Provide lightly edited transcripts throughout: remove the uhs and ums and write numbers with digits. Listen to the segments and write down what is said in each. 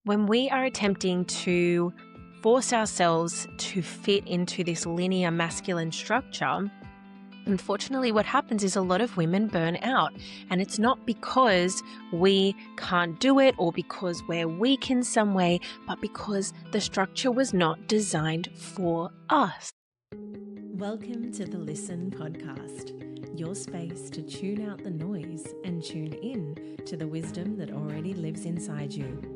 When we are attempting to force ourselves to fit into this linear masculine structure, unfortunately, what happens is a lot of women burn out. And it's not because we can't do it or because we're weak in some way, but because the structure was not designed for us. Welcome to the Lyssn Podcast, your space to tune out the noise and tune in to the wisdom that already lives inside you.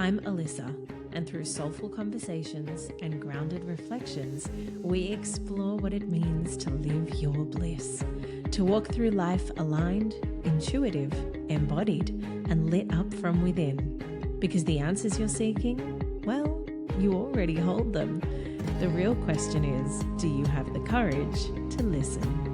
I'm Alyssa, and through soulful conversations and grounded reflections, we explore what it means to live your bliss, to walk through life aligned, intuitive, embodied, and lit up from within. Because the answers you're seeking, well, you already hold them. The real question is, do you have the courage to listen?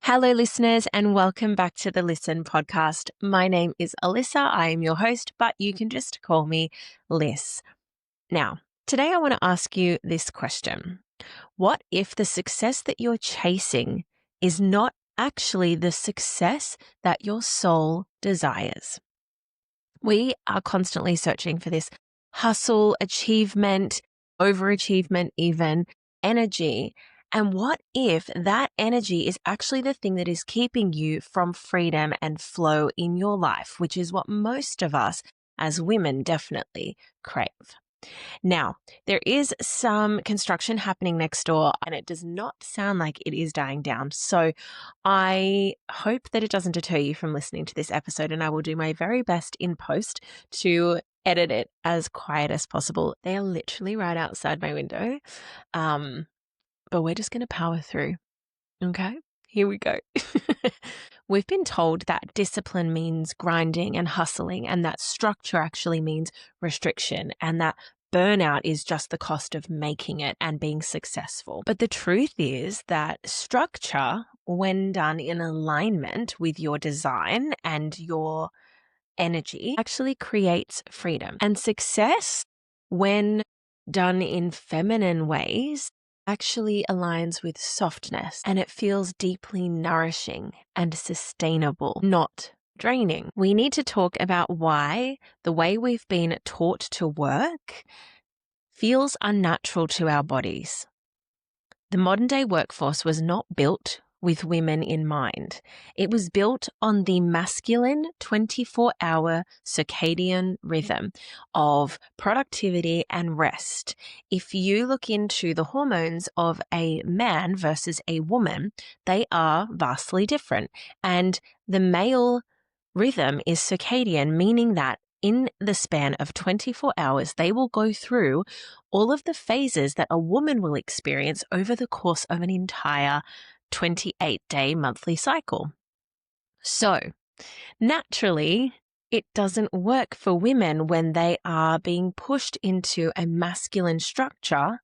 Hello, listeners, and welcome back to the Lyssn Podcast. My name is Alyssa. I am your host, but you can just call me Liz. Now, today I want to ask you this question. What if the success that you're chasing is not actually the success that your soul desires? We are constantly searching for this hustle, achievement, overachievement even, energy. And what if that energy is actually the thing that is keeping you from freedom and flow in your life, which is what most of us as women definitely crave? Now, there is some construction happening next door and it does not sound like it is dying down. So I hope that it doesn't deter you from listening to this episode, and I will do my very best in post to edit it as quiet as possible. They are literally right outside my window. But we're just going to power through. Okay, here we go. We've been told that discipline means grinding and hustling, and that structure actually means restriction, and that burnout is just the cost of making it and being successful. But the truth is that structure, when done in alignment with your design and your energy, actually creates freedom. And success, when done in feminine ways, actually aligns with softness, and it feels deeply nourishing and sustainable, not draining. We need to talk about why the way we've been taught to work feels unnatural to our bodies. The modern day workforce was not built with women in mind. It was built on the masculine 24-hour circadian rhythm of productivity and rest. If you look into the hormones of a man versus a woman, they are vastly different. And the male rhythm is circadian, meaning that in the span of 24 hours, they will go through all of the phases that a woman will experience over the course of an entire 28-day monthly cycle. So, naturally, it doesn't work for women when they are being pushed into a masculine structure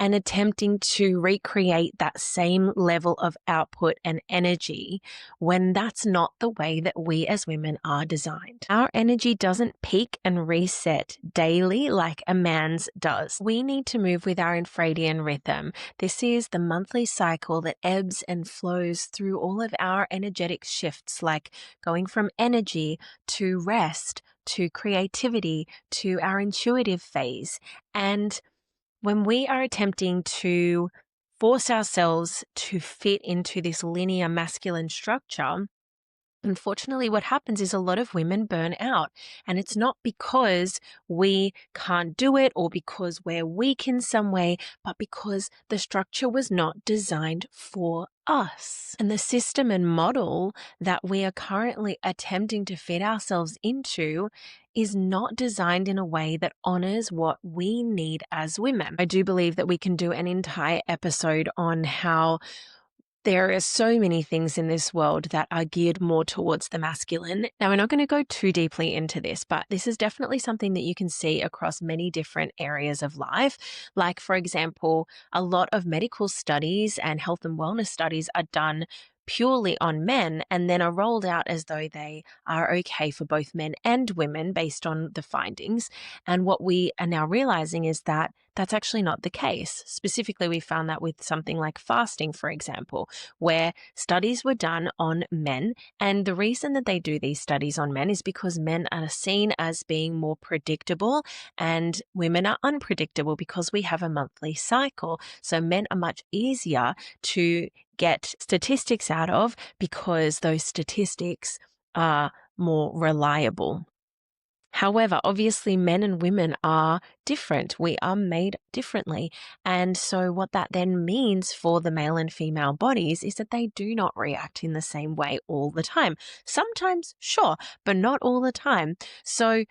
and attempting to recreate that same level of output and energy when that's not the way that we as women are designed. Our energy doesn't peak and reset daily like a man's does. We need to move with our infradian rhythm. This is the monthly cycle that ebbs and flows through all of our energetic shifts, like going from energy to rest, to creativity, to our intuitive phase. And when we are attempting to force ourselves to fit into this linear masculine structure, unfortunately, what happens is a lot of women burn out. And it's not because we can't do it or because we're weak in some way, but because the structure was not designed for us. And the system and model that we are currently attempting to fit ourselves into is not designed in a way that honors what we need as women. I do believe that we can do an entire episode on how there are so many things in this world that are geared more towards the masculine. Now, we're not going to go too deeply into this, but this is definitely something that you can see across many different areas of life. Like, for example, a lot of medical studies and health and wellness studies are done purely on men and then are rolled out as though they are okay for both men and women based on the findings. And what we are now realizing is that that's actually not the case. Specifically, we found that with something like fasting, for example, where studies were done on men. And the reason that they do these studies on men is because men are seen as being more predictable and women are unpredictable because we have a monthly cycle. So men are much easier to get statistics out of because those statistics are more reliable. However, obviously, men and women are different. We are made differently. And so, what that then means for the male and female bodies is that they do not react in the same way all the time. Sometimes, sure, but not all the time. So,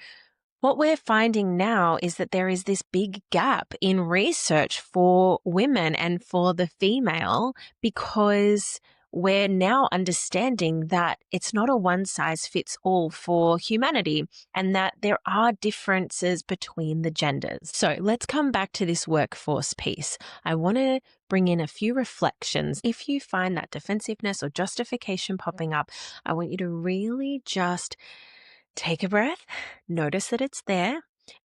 what we're finding now is that there is this big gap in research for women and for the female because we're now understanding that it's not a one size fits all for humanity and that there are differences between the genders. So let's come back to this workforce piece. I want to bring in a few reflections. If you find that defensiveness or justification popping up, I want you to really just take a breath, notice that it's there,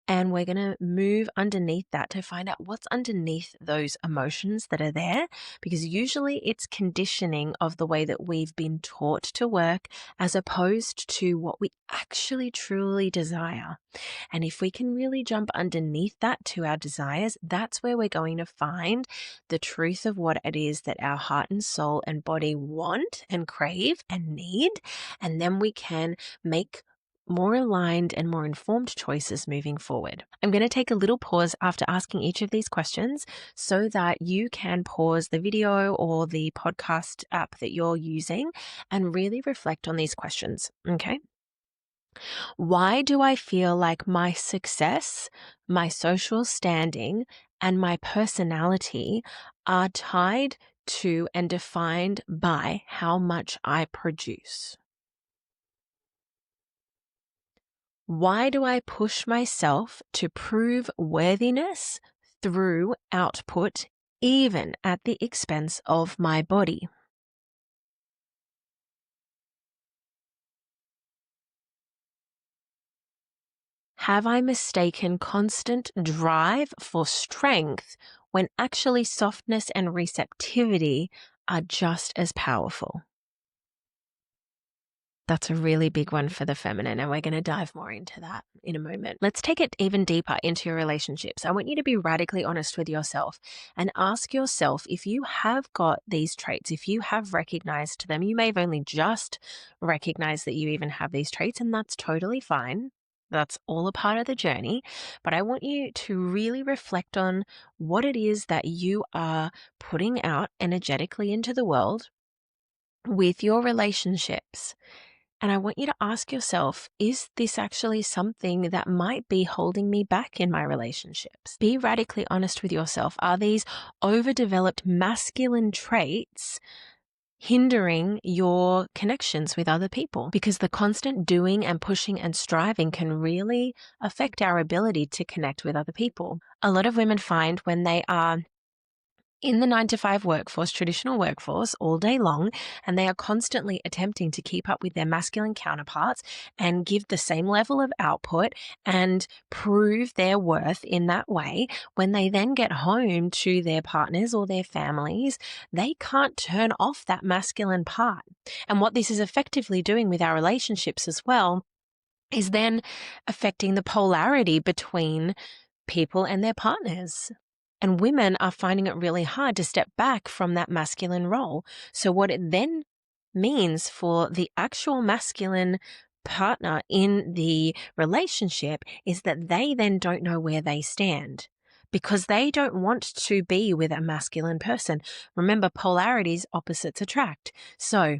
and we're going to move underneath that to find out what's underneath those emotions that are there, because usually it's conditioning of the way that we've been taught to work as opposed to what we actually truly desire. And if we can really jump underneath that to our desires, that's where we're going to find the truth of what it is that our heart and soul and body want and crave and need. And then we can make more aligned and more informed choices moving forward. I'm going to take a little pause after asking each of these questions so that you can pause the video or the podcast app that you're using and really reflect on these questions. Okay. Why do I feel like my success, my social standing, and my personality are tied to and defined by how much I produce? Why do I push myself to prove worthiness through output, even at the expense of my body? Have I mistaken constant drive for strength when actually softness and receptivity are just as powerful? That's a really big one for the feminine, and we're going to dive more into that in a moment. Let's take it even deeper into your relationships. I want you to be radically honest with yourself and ask yourself if you have got these traits, if you have recognized them. You may have only just recognized that you even have these traits, and that's totally fine. That's all a part of the journey. But I want you to really reflect on what it is that you are putting out energetically into the world with your relationships. And I want you to ask yourself, is this actually something that might be holding me back in my relationships? Be radically honest with yourself. Are these overdeveloped masculine traits hindering your connections with other people? Because the constant doing and pushing and striving can really affect our ability to connect with other people. A lot of women find when they are in the 9-to-5 workforce, traditional workforce, all day long, and they are constantly attempting to keep up with their masculine counterparts and give the same level of output and prove their worth in that way. When they then get home to their partners or their families, they can't turn off that masculine part. And what this is effectively doing with our relationships as well is then affecting the polarity between people and their partners. And women are finding it really hard to step back from that masculine role. So what it then means for the actual masculine partner in the relationship is that they then don't know where they stand because they don't want to be with a masculine person. Remember, polarities, opposites attract. So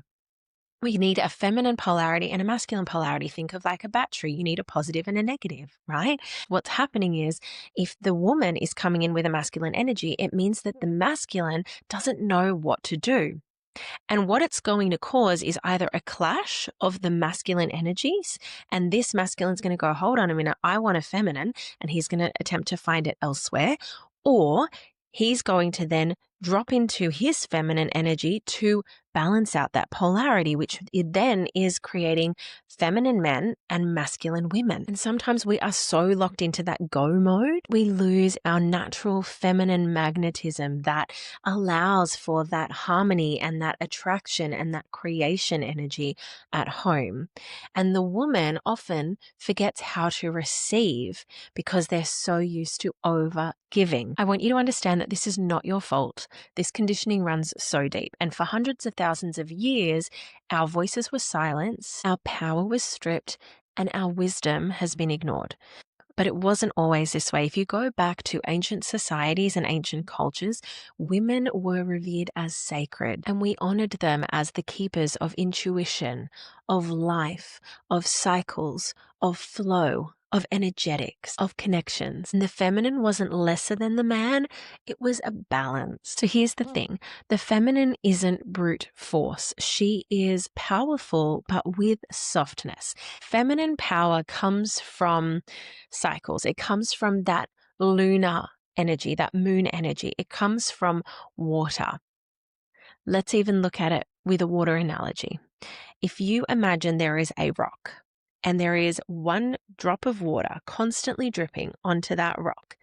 we need a feminine polarity and a masculine polarity. Think of like a battery. You need a positive and a negative, right? What's happening is if the woman is coming in with a masculine energy, it means that the masculine doesn't know what to do. And what it's going to cause is either a clash of the masculine energies, and this masculine's going to go, hold on a minute, I want a feminine, and he's going to attempt to find it elsewhere, or he's going to then drop into his feminine energy to balance out that polarity, which then is creating feminine men and masculine women. And sometimes we are so locked into that go mode, we lose our natural feminine magnetism that allows for that harmony and that attraction and that creation energy at home. And the woman often forgets how to receive because they're so used to over giving. I want you to understand that this is not your fault. This conditioning runs so deep. And for hundreds of thousands of years, our voices were silenced, our power was stripped, and our wisdom has been ignored. But it wasn't always this way. If you go back to ancient societies and ancient cultures, women were revered as sacred, and we honored them as the keepers of intuition, of life, of cycles, of flow, of energetics, of connections. And the feminine wasn't lesser than the man, it was a balance. So here's the thing, the feminine isn't brute force. She is powerful, but with softness. Feminine power comes from cycles. It comes from that lunar energy, that moon energy. It comes from water. Let's even look at it with a water analogy. If you imagine there is a rock, and there is one drop of water constantly dripping onto that rock,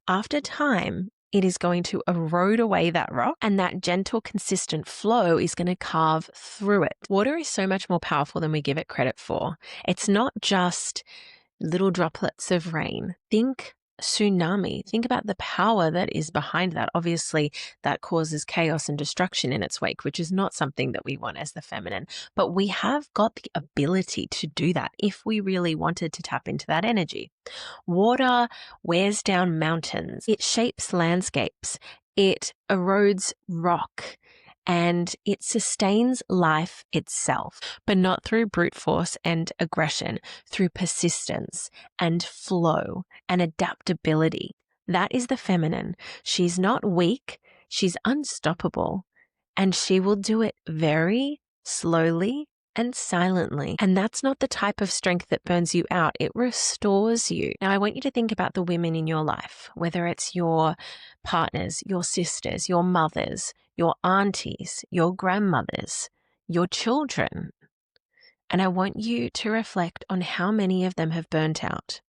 after time, it is going to erode away that rock, and that gentle, consistent flow is going to carve through it. Water is so much more powerful than we give it credit for. It's not just little droplets of rain. Think tsunami. Think about the power that is behind that. Obviously, that causes chaos and destruction in its wake, which is not something that we want as the feminine. But we have got the ability to do that if we really wanted to tap into that energy. Water wears down mountains. It shapes landscapes. It erodes rock. And it sustains life itself, but not through brute force and aggression, through persistence and flow and adaptability. That is the feminine. She's not weak, she's unstoppable, and she will do it very slowly and silently. And that's not the type of strength that burns you out. It restores you. Now, I want you to think about the women in your life, whether it's your partners, your sisters, your mothers, your aunties, your grandmothers, your children. And I want you to reflect on how many of them have burnt out.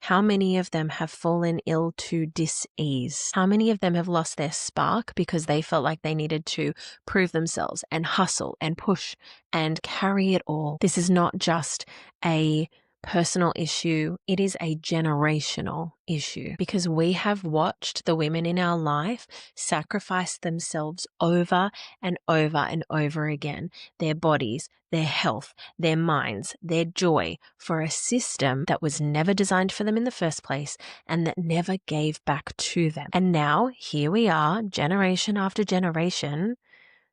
How many of them have fallen ill to dis-ease? How many of them have lost their spark because they felt like they needed to prove themselves and hustle and push and carry it all? This is not just a personal issue, it is a generational issue because we have watched the women in our life sacrifice themselves over and over and over again, their bodies, their health, their minds, their joy for a system that was never designed for them in the first place and that never gave back to them. And now here we are, generation after generation,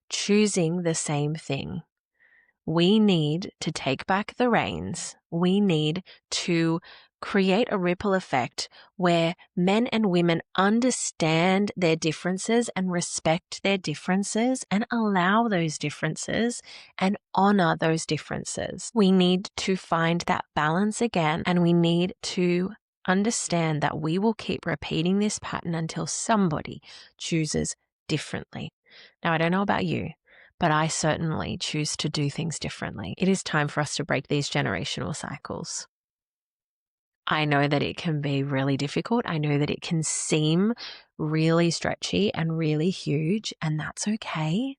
choosing the same thing. We need to take back the reins. We need to create a ripple effect where men and women understand their differences and respect their differences and allow those differences and honor those differences. We need to find that balance again, and we need to understand that we will keep repeating this pattern until somebody chooses differently. Now, I don't know about you, but I certainly choose to do things differently. It is time for us to break these generational cycles. I know that it can be really difficult. I know that it can seem really stretchy and really huge, and that's okay.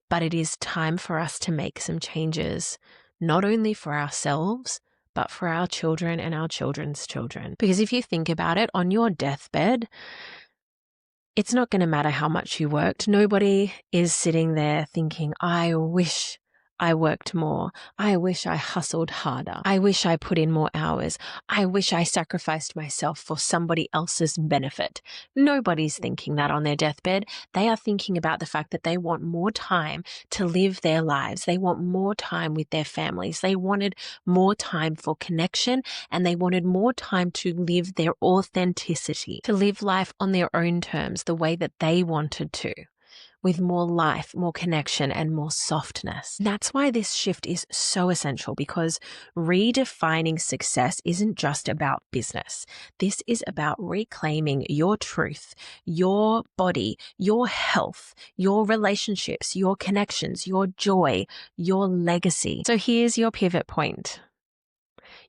But it is time for us to make some changes, not only for ourselves, but for our children and our children's children. Because if you think about it, on your deathbed, it's not going to matter how much you worked. Nobody is sitting there thinking, I wish I worked more. I wish I hustled harder. I wish I put in more hours. I wish I sacrificed myself for somebody else's benefit. Nobody's thinking that on their deathbed. They are thinking about the fact that they want more time to live their lives. They want more time with their families. They wanted more time for connection, and they wanted more time to live their authenticity, to live life on their own terms, the way that they wanted to. with more life, more connection, and more softness. That's why this shift is so essential, because redefining success isn't just about business. This is about reclaiming your truth, your body, your health, your relationships, your connections, your joy, your legacy. So here's your pivot point.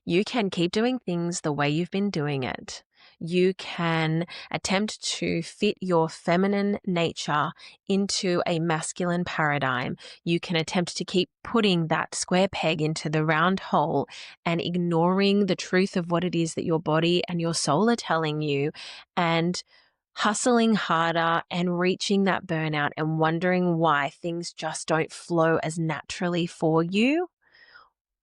You can keep doing things the way you've been doing it. You can attempt to fit your feminine nature into a masculine paradigm. You can attempt to keep putting that square peg into the round hole and ignoring the truth of what it is that your body and your soul are telling you, and hustling harder and reaching that burnout and wondering why things just don't flow as naturally for you.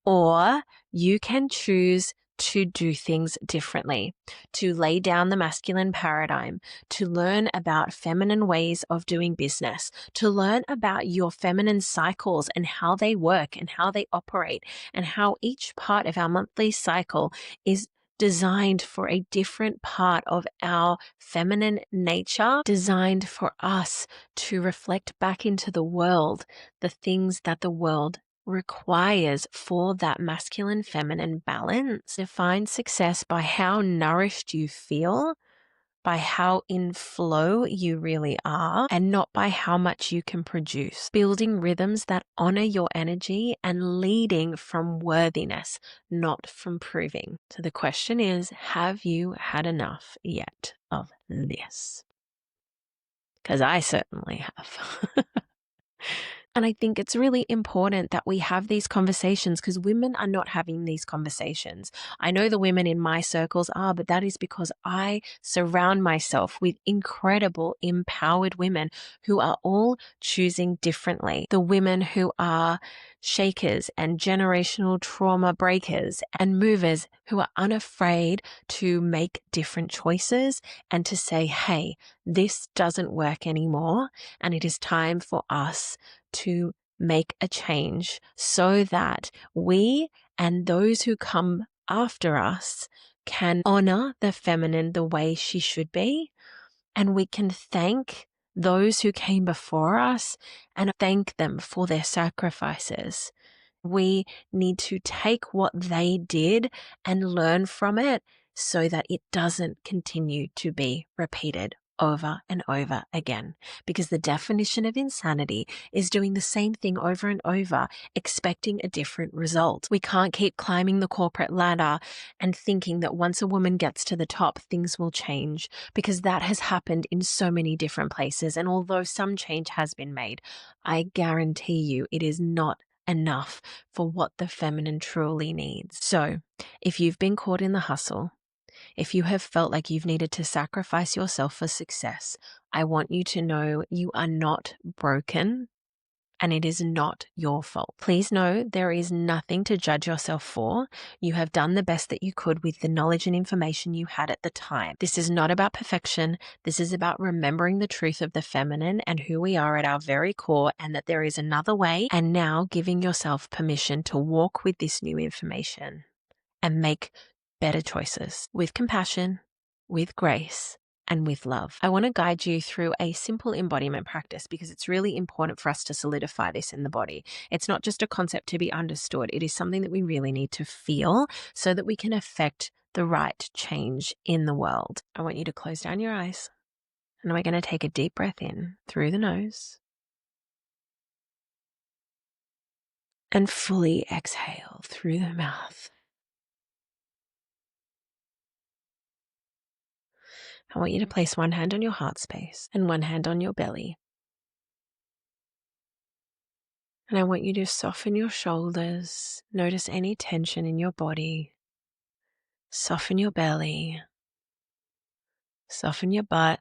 Or you can choose to do things differently, to lay down the masculine paradigm, to learn about feminine ways of doing business, to learn about your feminine cycles and how they work and how they operate, and how each part of our monthly cycle is designed for a different part of our feminine nature, designed for us to reflect back into the world the things that the world requires for that masculine feminine balance. Define success by how nourished you feel, by how in flow you really are, and not by how much you can produce. Building rhythms that honor your energy and leading from worthiness, not from proving. So the question is, have you had enough yet of this? Because I certainly have. And I think it's really important that we have these conversations, because women are not having these conversations. I know the women in my circles are, but that is because I surround myself with incredible, empowered women who are all choosing differently. The women who are shakers and generational trauma breakers and movers, who are unafraid to make different choices and to say, hey, this doesn't work anymore, and it is time for us to make a change so that we and those who come after us can honor the feminine the way she should be. And we can thank those who came before us and thank them for their sacrifices. We need to take what they did and learn from it so that it doesn't continue to be repeated over and over again. Because the definition of insanity is doing the same thing over and over, expecting a different result. We can't keep climbing the corporate ladder and thinking that once a woman gets to the top, things will change, because that has happened in so many different places. And although some change has been made, I guarantee you it is not enough for what the feminine truly needs. So if you've been caught in the hustle, if you have felt like you've needed to sacrifice yourself for success, I want you to know you are not broken and it is not your fault. Please know there is nothing to judge yourself for. You have done the best that you could with the knowledge and information you had at the time. This is not about perfection. This is about remembering the truth of the feminine and who we are at our very core, and that there is another way, and now giving yourself permission to walk with this new information and make better choices with compassion, with grace, and with love. I want to guide you through a simple embodiment practice, because it's really important for us to solidify this in the body. It's not just a concept to be understood. It is something that we really need to feel so that we can affect the right change in the world. I want you to close down your eyes, and we're going to take a deep breath in through the nose and fully exhale through the mouth. I want you to place one hand on your heart space and one hand on your belly. And I want you to soften your shoulders. Notice any tension in your body. Soften your belly. Soften your butt.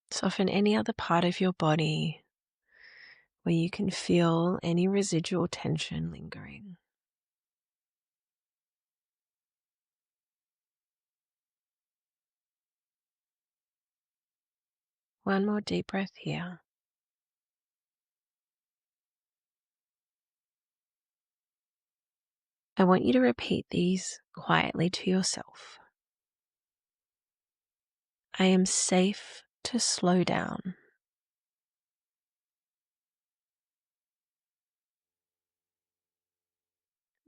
Soften any other part of your body where you can feel any residual tension lingering. One more deep breath here. I want you to repeat these quietly to yourself. I am safe to slow down.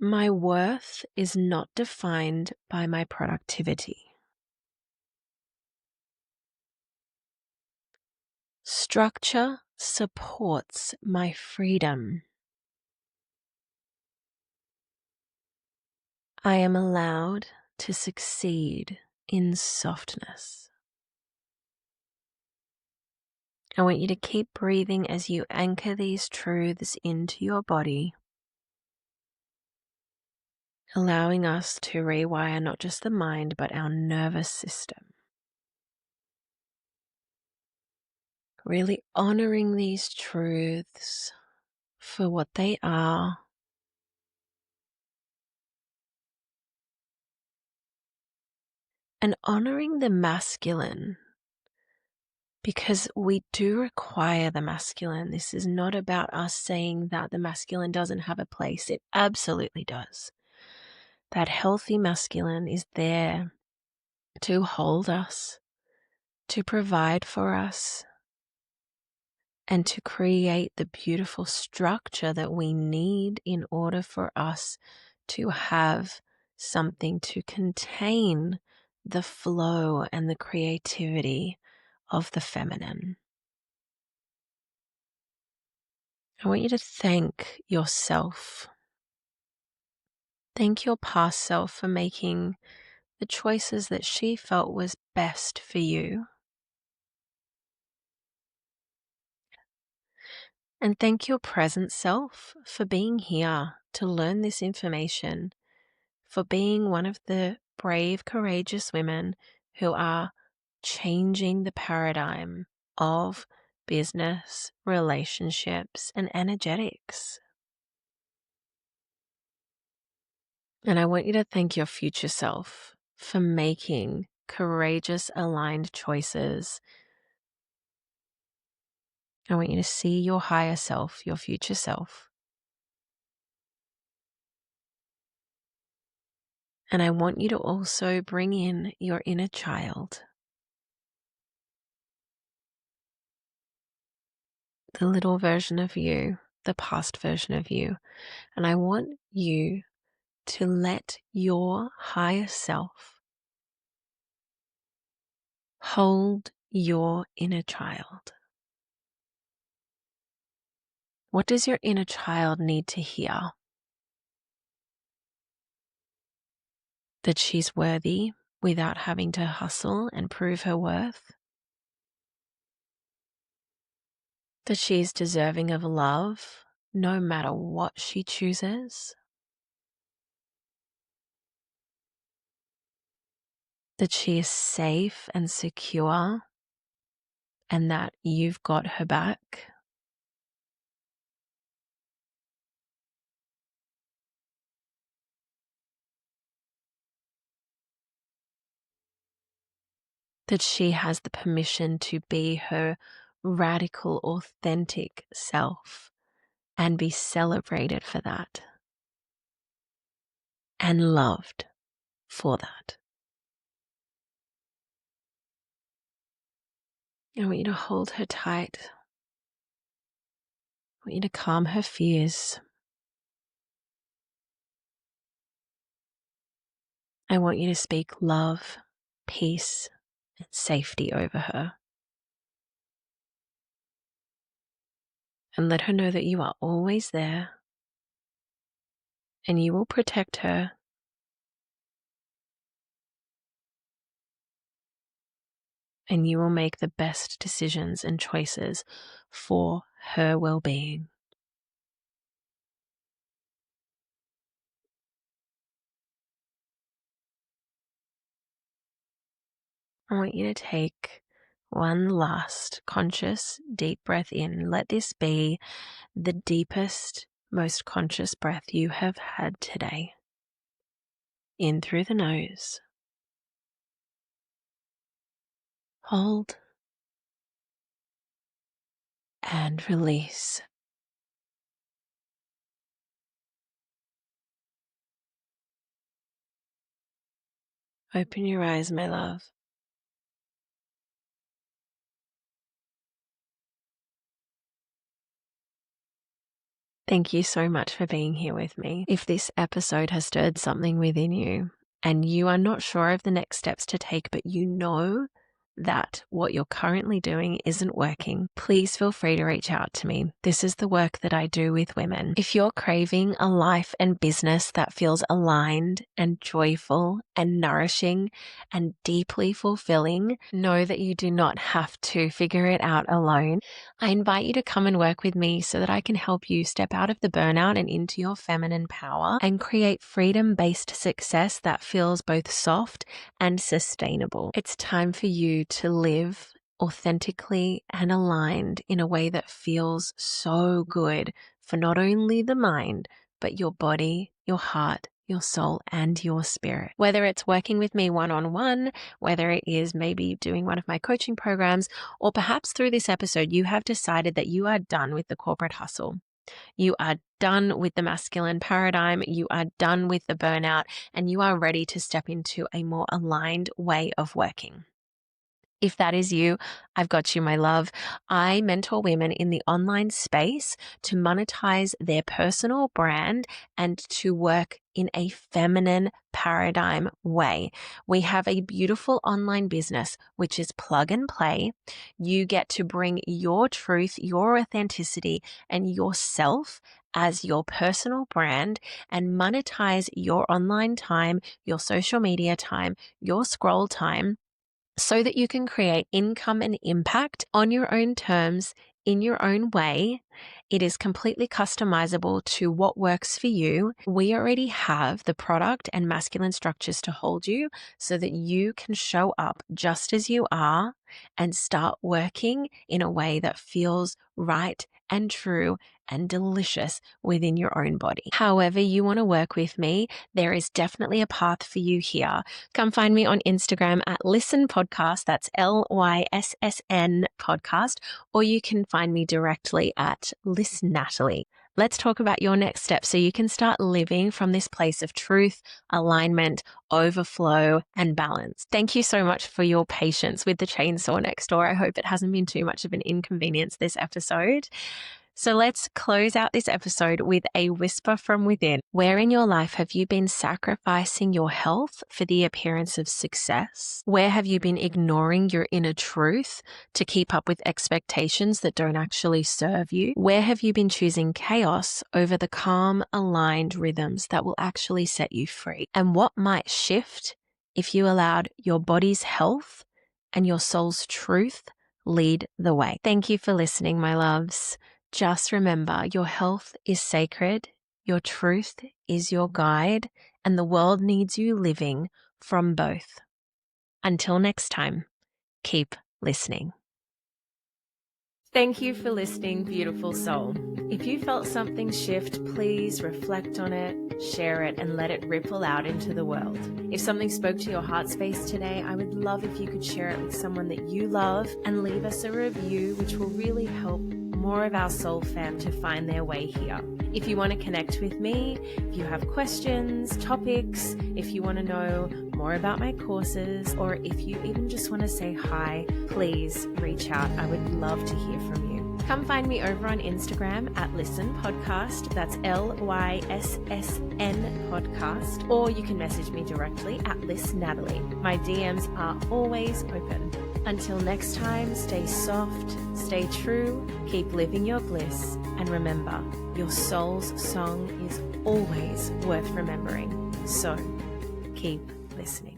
My worth is not defined by my productivity. Structure supports my freedom. I am allowed to succeed in softness. I want you to keep breathing as you anchor these truths into your body, allowing us to rewire not just the mind, but our nervous system. Really honoring these truths for what they are, and honoring the masculine, because we do require the masculine. This is not about us saying that the masculine doesn't have a place. It absolutely does. That healthy masculine is there to hold us, to provide for us, and to create the beautiful structure that we need in order for us to have something to contain the flow and the creativity of the feminine. I want you to thank yourself. Thank your past self for making the choices that she felt was best for you. And thank your present self for being here to learn this information, for being one of the brave, courageous women who are changing the paradigm of business, relationships, and energetics. And I want you to thank your future self for making courageous, aligned choices. I want you to see your higher self, your future self. And I want you to also bring in your inner child, the little version of you, the past version of you. And I want you to let your higher self hold your inner child. What does your inner child need to hear? That she's worthy without having to hustle and prove her worth? That she is deserving of love no matter what she chooses? That she is safe and secure and that you've got her back? That she has the permission to be her radical, authentic self and be celebrated for that and loved for that. I want you to hold her tight. I want you to calm her fears. I want you to speak love, peace, and safety over her. And let her know that you are always there and you will protect her. And you will make the best decisions and choices for her well-being. I want you to take one last conscious deep breath in. Let this be the deepest, most conscious breath you have had today. In through the nose. Hold. And release. Open your eyes, my love. Thank you so much for being here with me. If this episode has stirred something within you and you are not sure of the next steps to take, but you know that what you're currently doing isn't working, please feel free to reach out to me. This is the work that I do with women. If you're craving a life and business that feels aligned and joyful and nourishing and deeply fulfilling, know that you do not have to figure it out alone. I invite you to come and work with me so that I can help you step out of the burnout and into your feminine power and create freedom-based success that feels both soft and sustainable. It's time for you to live authentically and aligned in a way that feels so good for not only the mind, but your body, your heart, your soul, and your spirit. Whether it's working with me one-on-one, whether it is maybe doing one of my coaching programs, or perhaps through this episode, you have decided that you are done with the corporate hustle. You are done with the masculine paradigm. You are done with the burnout, and you are ready to step into a more aligned way of working. If that is you, I've got you, my love. I mentor women in the online space to monetize their personal brand and to work in a feminine paradigm way. We have a beautiful online business, which is plug and play. You get to bring your truth, your authenticity, and yourself as your personal brand and monetize your online time, your social media time, your scroll time, so that you can create income and impact on your own terms, in your own way. It is completely customizable to what works for you. We already have the product and masculine structures to hold you so that you can show up just as you are and start working in a way that feels right and true and delicious within your own body. However you want to work with me, there is definitely a path for you here. Come find me on Instagram at Lyssn Podcast. That's LYSSN Podcast. Or you can find me directly at Lyssn Natalie. Let's talk about your next step so you can start living from this place of truth, alignment, overflow, and balance. Thank you so much for your patience with the chainsaw next door. I hope it hasn't been too much of an inconvenience this episode. So let's close out this episode with a whisper from within. Where in your life have you been sacrificing your health for the appearance of success? Where have you been ignoring your inner truth to keep up with expectations that don't actually serve you? Where have you been choosing chaos over the calm, aligned rhythms that will actually set you free? And what might shift if you allowed your body's health and your soul's truth lead the way? Thank you for listening, my loves. Just remember, your health is sacred, your truth is your guide, and the world needs you living from both. Until next time, keep listening. Thank you for listening, beautiful soul. If you felt something shift, please reflect on it, share it, and let it ripple out into the world. If something spoke to your heart space today, I would love if you could share it with someone that you love and leave us a review, which will really help more of our soul fam to find their way here. If you want to connect with me, if you have questions, topics, if you want to know more about my courses, or if you even just want to say hi, please reach out. I would love to hear from you. Come find me over on Instagram at Lyssn Podcast. That's LYSSN Podcast. Or you can message me directly at Lyssn Natalie. My DMs are always open. Until next time, stay soft, stay true, keep living your bliss, and remember, your soul's song is always worth remembering. So, keep listening.